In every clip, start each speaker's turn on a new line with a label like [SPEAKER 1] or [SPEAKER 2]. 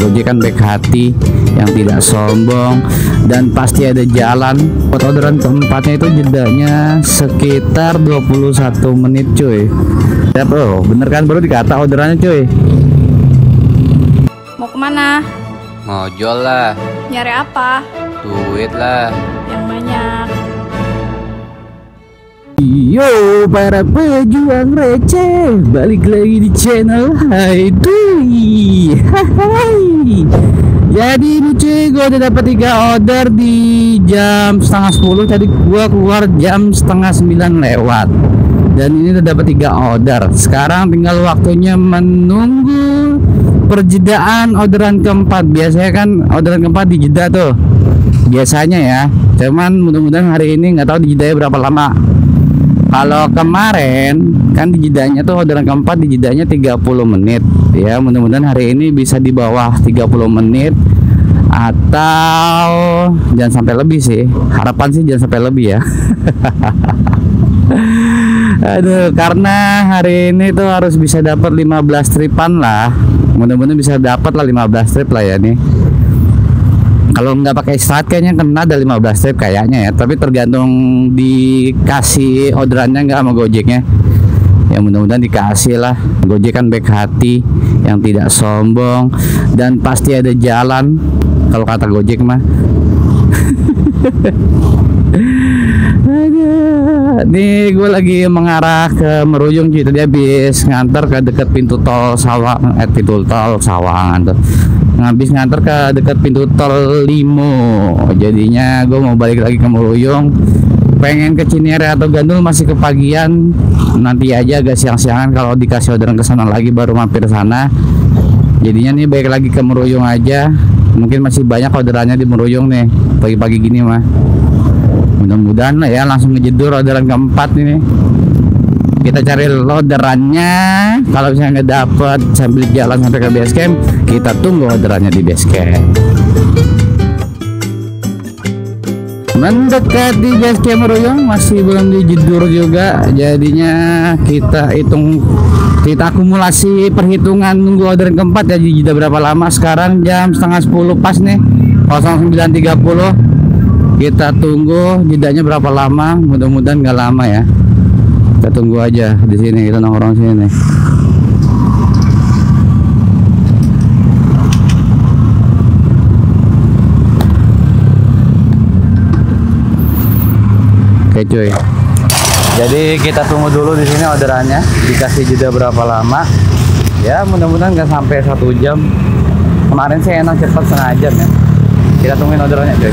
[SPEAKER 1] Gojek kan baik hati, yang tidak sombong, dan pasti ada jalan. Buat orderan keempatnya itu jedanya sekitar 21 menit cuy. Ya bro, bener kan bro dikata orderannya cuy.
[SPEAKER 2] Mau kemana?
[SPEAKER 3] Ngojol lah.
[SPEAKER 2] Nyari apa?
[SPEAKER 3] Duit lah.
[SPEAKER 2] Yang banyak.
[SPEAKER 1] Yo para pejuang receh, balik lagi di channel Hai Dui. Hai. Jadi ini cuy, gue udah dapat 3 order di jam setengah 10. Tadi gue keluar jam setengah 9 lewat. Dan ini udah dapat 3 order. Sekarang tinggal waktunya menunggu perjedaan orderan keempat. Biasanya kan orderan keempat dijeda tuh. Biasanya ya. Cuman mudah-mudahan hari ini nggak tahu dijedanya berapa lama. Kalau kemarin kan dijedanya tuh orderan keempat dijedanya 30 menit ya, mudah-mudahan hari ini bisa di bawah 30 menit atau jangan sampai lebih sih, harapan sih jangan sampai lebih ya. Aduh, karena hari ini tuh harus bisa dapat 15 tripan lah, mudah-mudahan bisa dapat lah 15 trip lah ya nih. Kalau nggak pakai istirahat kayaknya kena ada 15 trip kayaknya ya, tapi tergantung dikasih orderannya nggak sama Gojeknya ya, mudah-mudahan dikasih lah. Gojek kan baik hati, yang tidak sombong, dan pasti ada jalan kalau kata Gojek mah. Nih gue lagi mengarah ke Meruyung cuy, tadi habis ngantar ke dekat pintu tol Sawang, pintu tol Sawangan tuh, habis ngantar ke dekat pintu tol Limo. Jadinya gue mau balik lagi ke Meruyung, pengen ke Cinere atau Gandul masih kepagian, nanti aja agak siang-siangan kalau dikasih orderan ke sana lagi baru mampir sana. Jadinya nih balik lagi ke Meruyung aja, mungkin masih banyak orderannya di Meruyung nih pagi-pagi gini mah. Mudah-mudahan lah ya langsung ngejedur orderan keempat ini. Kita cari orderannya, kalau misalnya nggak dapet sambil jalan sampai ke base camp, kita tunggu orderannya di base camp. Mendekati base camp Meruyung masih belum dijedur juga, jadinya kita hitung, kita akumulasi perhitungan nunggu orderan keempat ya, jeda berapa lama. Sekarang jam setengah 10 pas nih, 09.30. Kita tunggu jedanya berapa lama, mudah-mudahan nggak lama ya. Kita tunggu aja di sini, kita nongkrong sini. Oke cuy. Jadi kita tunggu dulu di sini orderannya, dikasih jeda berapa lama. Ya mudah-mudahan nggak sampai 1 jam. Kemarin sih enak cepat setengah jam ya. Kita tungguin orderannya cuy.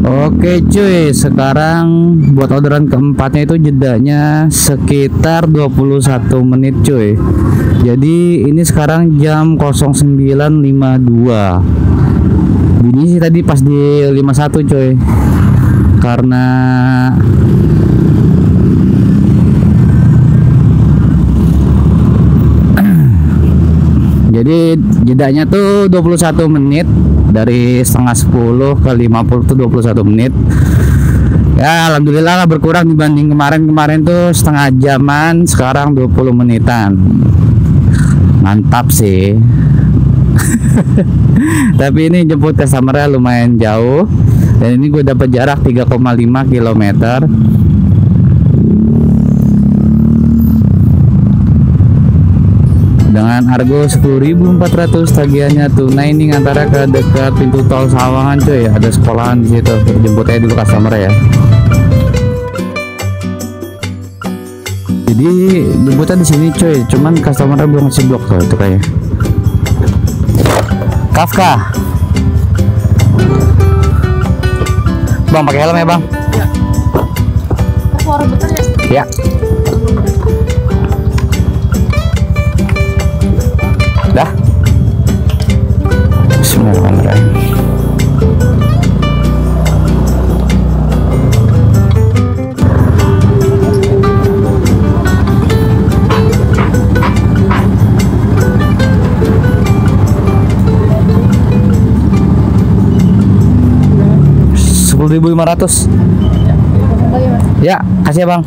[SPEAKER 1] Oke cuy, sekarang buat orderan keempatnya itu jedanya sekitar 21 menit cuy. Jadi ini sekarang jam 09.52. Bunyi sih tadi pas di 51 cuy. Karena jadi jedanya tuh 21 menit. Dari setengah 10 ke 50 tuh 21 menit ya, alhamdulillah lah berkurang dibanding kemarin tuh setengah jaman, sekarang 20 menitan. Mantap sih. Tapi ini jemput customer-nya lumayan jauh, dan ini gue dapat jarak 3,5 km. Dengan argo 10.400, tagihannya tunai nih antara ke dekat pintu tol Sawangan cuy. Ada sekolahan di situ, jemput aja dulu customer ya. Jadi jemputnya di sini cuy, cuman customer belum ngasih blok tuh itu kayak. Kafka. Bang pakai helm ya bang? Iya.
[SPEAKER 2] Suara betul ya?
[SPEAKER 1] Ya. Dah. Bismillahirrahmanirrahim. $10.500. Ya, kasih ya bang.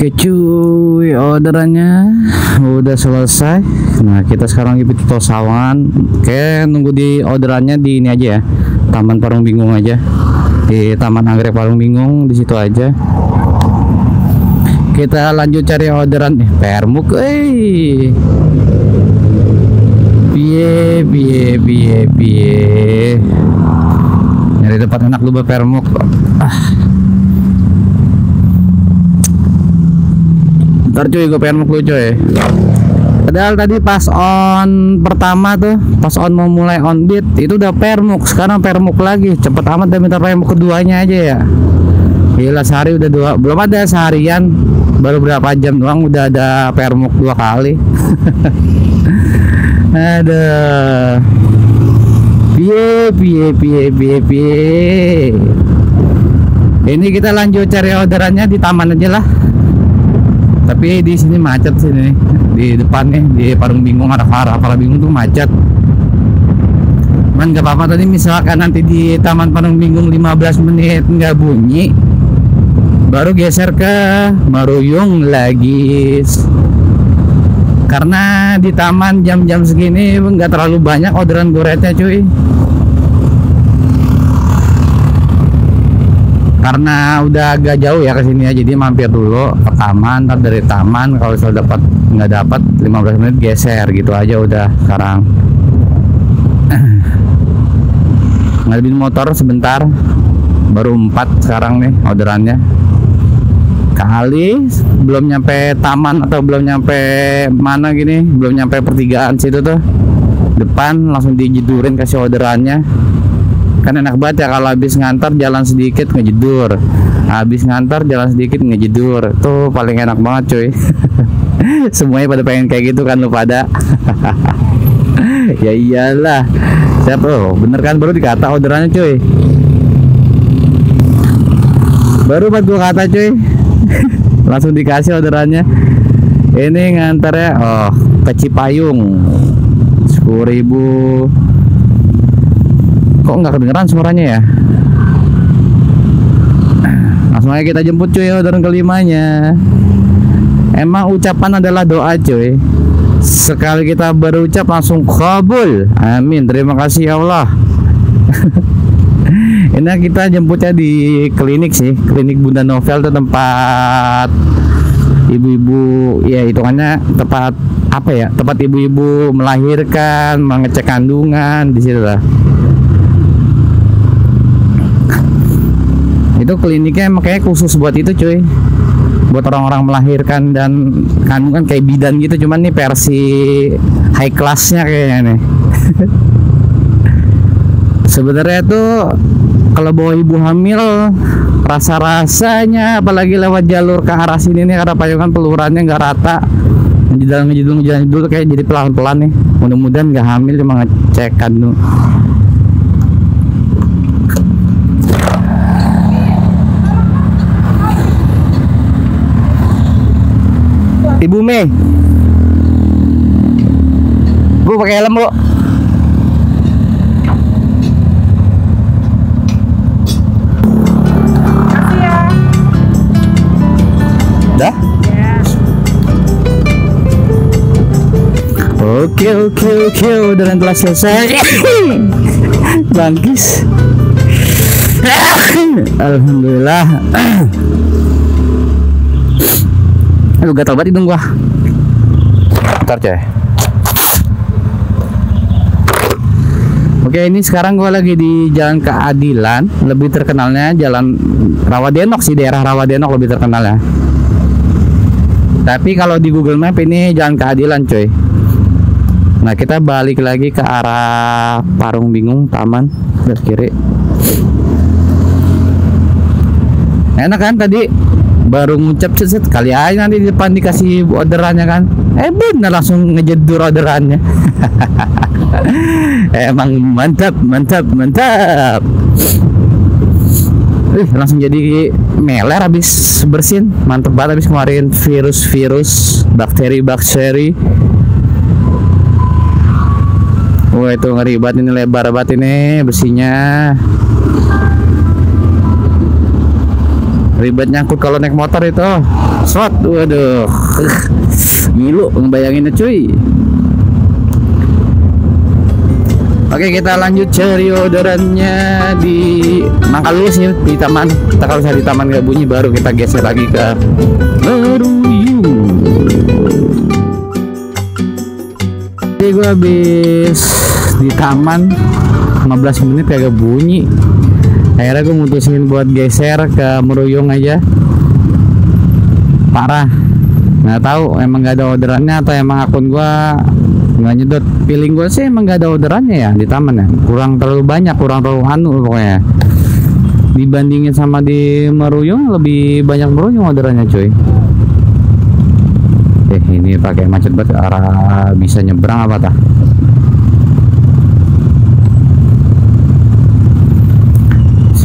[SPEAKER 1] Oke cuy, orderannya udah selesai. Nah kita sekarang di Pintu Sawan. Oke, nunggu di orderannya di ini aja ya, Taman Parung Bingung aja, di Taman Anggrek Parung Bingung, di situ aja. Kita lanjut cari orderan permuk. Piye nyari tempat enak dulu permuk. Ntar cuy, gue pengen mukul cuy. Padahal tadi pas on pertama tuh, pas on mau mulai on beat itu udah permuk. Sekarang permuk lagi, cepet amat deh, minta permuk keduanya aja ya. Gila, sehari udah dua, belum ada seharian, baru berapa jam doang udah ada permuk 2 kali. Aduh. Piye. Ini kita lanjut cari orderannya di taman aja lah. Tapi di sini macet sini, di depan nih, di Parung Bingung, arah Parung Bingung tuh macet. Man gak apa-apa, tadi misalkan nanti di Taman Parung Bingung 15 menit nggak bunyi, baru geser ke Maruyung lagi. Karena di taman jam-jam segini nggak terlalu banyak orderan goretnya cuy. Karena udah agak jauh ya ke sini ya, jadi mampir dulu ke taman. Ntar dari taman kalau sudah nggak dapat 15 menit geser gitu aja udah. Sekarang ngabisin motor sebentar, baru 4 sekarang nih orderannya. Kali belum nyampe taman atau belum nyampe mana gini, belum nyampe pertigaan situ tuh depan, langsung dijedurin kasih orderannya. Kan enak banget ya kalau habis ngantar jalan sedikit ngejedur, habis ngantar jalan sedikit ngejedur, tuh paling enak banget cuy. Semuanya pada pengen kayak gitu kan lu pada. Ya iyalah, siapa bener kan, baru dikata orderannya cuy, baru buat gua kata cuy. Langsung dikasih orderannya. Ini ngantarnya ke Cipayung 10.000. Kok nggak kedengeran suaranya ya? Langsung aja kita jemput cuy orderan kelimanya. Emang ucapan adalah doa cuy. Sekali kita berucap langsung kabul. Amin, terima kasih ya Allah. Ini kita jemputnya di klinik sih, klinik Bunda Novel, itu tempat ibu-ibu ya, hitungannya tempat apa ya, tempat ibu-ibu melahirkan, mengecek kandungan di situ lah. Itu kliniknya makanya khusus buat itu cuy, buat orang-orang melahirkan dan kandungan, kayak bidan gitu, cuman nih versi high classnya kayaknya nih. Sebenarnya tuh kalau bawa ibu hamil, rasa-rasanya apalagi lewat jalur ke arah sini nih, karena payungan pelurannya nggak rata, ngejedul kayak jadi pelan-pelan nih. Mudah-mudahan nggak hamil, cuma ngecek kandung. Ibu Mei, Bu pakai helm Bu.
[SPEAKER 2] Makasih ya.
[SPEAKER 1] Dah?
[SPEAKER 2] Ya.
[SPEAKER 1] Oke, orderan telah selesai. Bangkis. Alhamdulillah. Aduh, gatal banget hidung gua. Bentar coy. Oke, ini sekarang gua lagi di Jalan Keadilan. Lebih terkenalnya Jalan Rawadenok sih, daerah Rawadenok lebih terkenalnya. Tapi kalau di Google Map ini Jalan Keadilan coy. Nah, kita balik lagi ke arah Parung Bingung, taman sebelah kiri. Enak kan tadi? Baru ngucap set kali aja nanti di depan dikasih orderannya kan, bener langsung ngejedur orderannya. Emang mantap. Langsung jadi meler habis bersin, mantep banget habis kemarin virus bakteri. Wah itu ngeri banget ini, lebar banget ini besinya. Ribet nyangkut kalau naik motor itu. Shot, waduh. Ngilu ngebayanginnya cuy. Oke, kita lanjut cari orderannya di mangkal dulu sih di taman. Kita kalau di taman nggak bunyi baru kita geser lagi ke Meruyung. Jadi gue habis di taman 15 menit kagak bunyi. Akhirnya gue mutusin buat geser ke Meruyung aja. Parah. Nggak tahu emang nggak ada orderannya atau emang akun gue nggak nyedot. Feeling gue sih emang nggak ada orderannya ya di taman ya, kurang terlalu banyak, kurang terlalu pokoknya. Dibandingin sama di Meruyung, lebih banyak Meruyung orderannya cuy. Ini pakai macet banget, arah bisa nyebrang apa tah?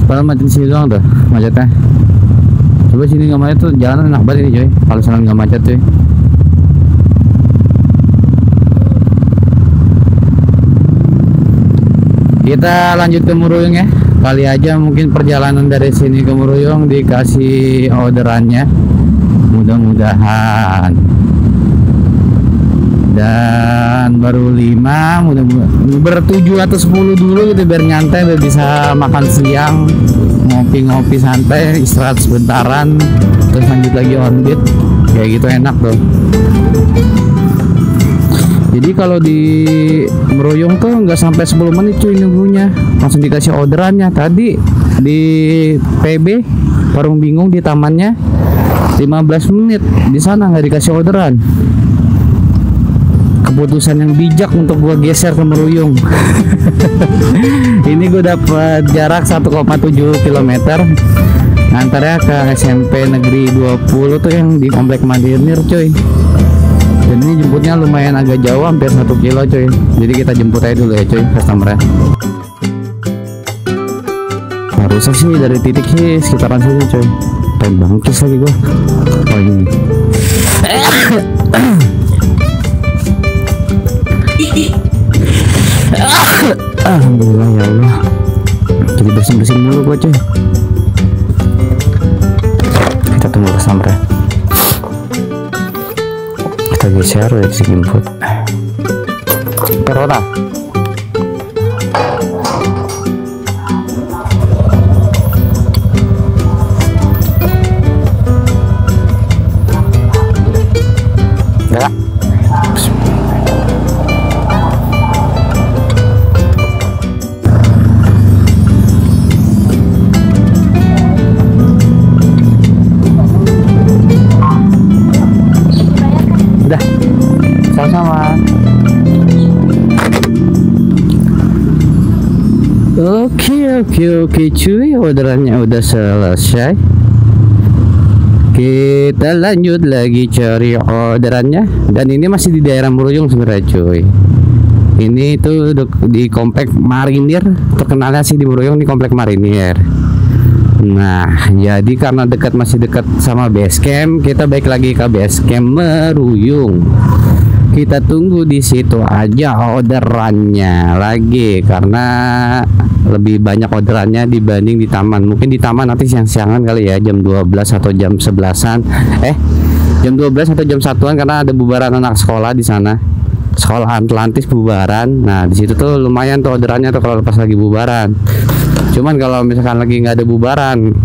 [SPEAKER 1] Padahal macet sini doang tuh macetnya. Coba sini nggak macet tuh, jalanan enak banget ini cuy. Kalau sana nggak macet cuy. Kita lanjut ke Meruyung ya. Kali aja mungkin perjalanan dari sini ke Meruyung dikasih orderannya. Mudah-mudahan. Dan baru 5, mudah-mudahan ber-7 atau 10 dulu gitu biar nyantai, biar bisa makan siang, ngopi-ngopi santai, istirahat sebentaran, terus lanjut lagi on beat. Kayak gitu enak tuh. Jadi kalau di Meruyung tuh nggak sampai 10 menit cuy nunggunya, langsung dikasih orderannya. Tadi di PB Parung Bingung di tamannya 15 menit, di sana nggak dikasih orderan. Keputusan yang bijak untuk gua geser ke Meruyung. Ini gue dapat jarak 1,7 km ngantarnya ke SMP Negeri 20 tuh yang di Komplek Marinir cuy. Dan ini jemputnya lumayan agak jauh, hampir 1 kilo cuy. Jadi kita jemput aja dulu ya cuy customernya. Harusnya sih dari titik sih sekitaran sini cuy. Pengen bangkis lagi gua. Oh ini. Alhamdulillah ya Allah. Jadi bersin-bersin mulu gua cuy. Kita tunggu customernya. Kita geser ya si input. Terora. Dah. Udah, sama-sama. Oke cuy, orderannya udah selesai. Kita lanjut lagi cari orderannya. Dan ini masih di daerah Meruyung sebenarnya cuy. Ini tuh di Komplek Marinir. Terkenalnya sih di Meruyung di Komplek Marinir. Nah, jadi karena masih dekat sama base camp, kita balik lagi ke base camp Meruyung. Kita tunggu di situ aja orderannya lagi karena lebih banyak orderannya dibanding di taman. Mungkin di taman nanti siang-siangan kali ya, jam 12 atau jam 11-an. Jam 12 atau jam 1-an karena ada bubaran anak sekolah di sana. Sekolah Atlantis bubaran. Nah, di situ tuh lumayan tuh orderannya tuh kalau pas lagi bubaran. Cuman kalau misalkan lagi nggak ada bubaran,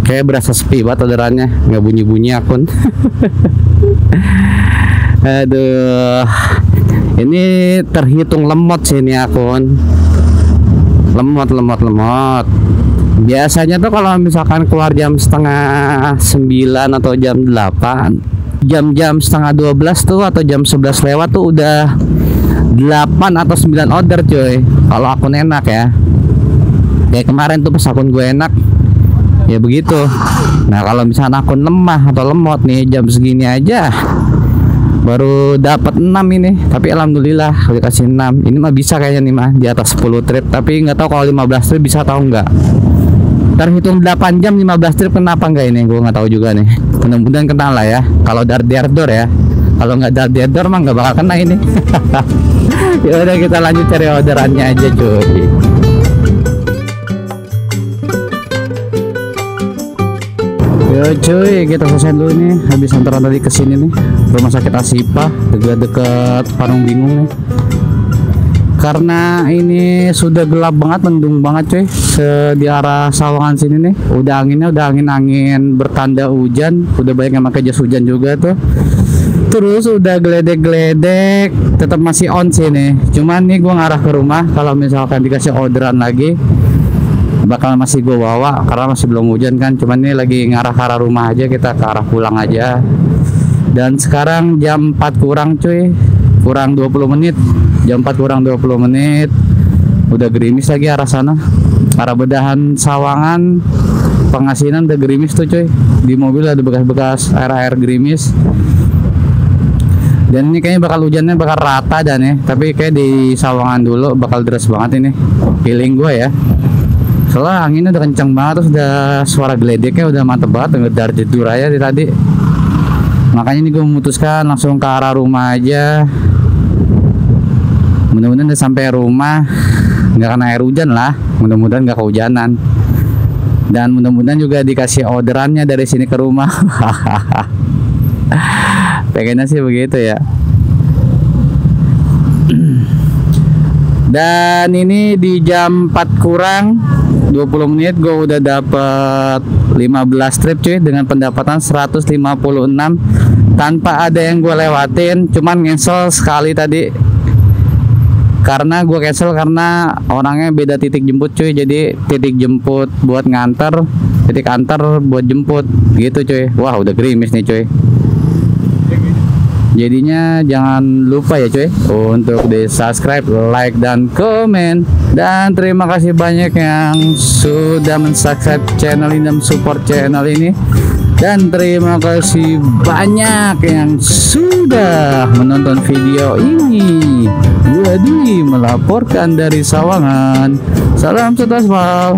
[SPEAKER 1] kayak berasa sepi banget orderannya, nggak bunyi-bunyi akun. Aduh, ini terhitung lemot sih ini akun. Lemot. Biasanya tuh kalau misalkan keluar jam setengah 9 atau jam 8, jam setengah 12 tuh atau jam 11 lewat tuh udah 8 atau 9 order cuy. Kalau akun enak ya. Kayak kemarin tuh pas akun gue enak ya begitu. Nah kalau misalnya akun lemah atau lemot nih, jam segini aja baru dapat 6 ini. Tapi alhamdulillah dikasih 6. Ini mah bisa kayaknya nih mah di atas 10 trip. Tapi nggak tahu kalau 15 trip bisa tahu nggak. Terhitung 8 jam 15 trip kenapa nggak ini, gue nggak tahu juga nih. Mudah-mudahan kena lah ya. Kalau dar-dar-dor ya. Kalau nggak dar-dar mah nggak bakal kena ini. Ya udah kita lanjut cari orderannya aja cuy. Yo cuy, kita selesai dulu nih. Habis antaran tadi kesini nih, rumah sakit Asipa, dekat Parung Bingung nih. Karena ini sudah gelap banget, mendung banget cuy, di arah Sawangan sini nih. Udah anginnya, udah angin bertanda hujan, udah banyak yang pakai jas hujan juga tuh. Terus udah geledek-geledek, tetap masih on sini. Cuman nih gua ngarah ke rumah. Kalau misalkan dikasih orderan lagi, bakal masih gue bawa karena masih belum hujan kan. Cuman ini lagi ngarah ke arah rumah aja, kita ke arah pulang aja. Dan sekarang jam 4 kurang cuy, kurang 20 menit. Jam 4 kurang 20 menit, udah gerimis lagi arah sana, arah Bedahan Sawangan Pengasinan udah gerimis tuh cuy. Di mobil ada bekas-bekas air gerimis. Dan ini kayaknya bakal hujannya bakal rata dan ya, tapi kayak di Sawangan dulu bakal deras banget ini, feeling gue ya. Soalnya anginnya udah kencang banget, terus udah suara geledeknya udah mantep banget, ngedar jedur aja tadi. Makanya ini gue memutuskan langsung ke arah rumah aja. Mudah-mudahan udah sampai rumah nggak kena air hujan lah, mudah-mudahan nggak kehujanan, dan mudah-mudahan juga dikasih orderannya dari sini ke rumah. Pengennya sih begitu ya. Dan ini di jam 4 kurang 20 menit gue udah dapet 15 trip cuy, dengan pendapatan 156 tanpa ada yang gue lewatin. Cuman cancel sekali tadi, karena gue cancel karena orangnya beda titik jemput cuy. Jadi titik jemput buat nganter, titik antar buat jemput gitu cuy. Wah udah gerimis nih cuy. Jadinya jangan lupa ya cuy untuk di subscribe, like, dan komen. Dan terima kasih banyak yang sudah mensubscribe channel ini dan support channel ini. Dan terima kasih banyak yang sudah menonton video ini. Gua Dwi melaporkan dari Sawangan. Salam sejahtera.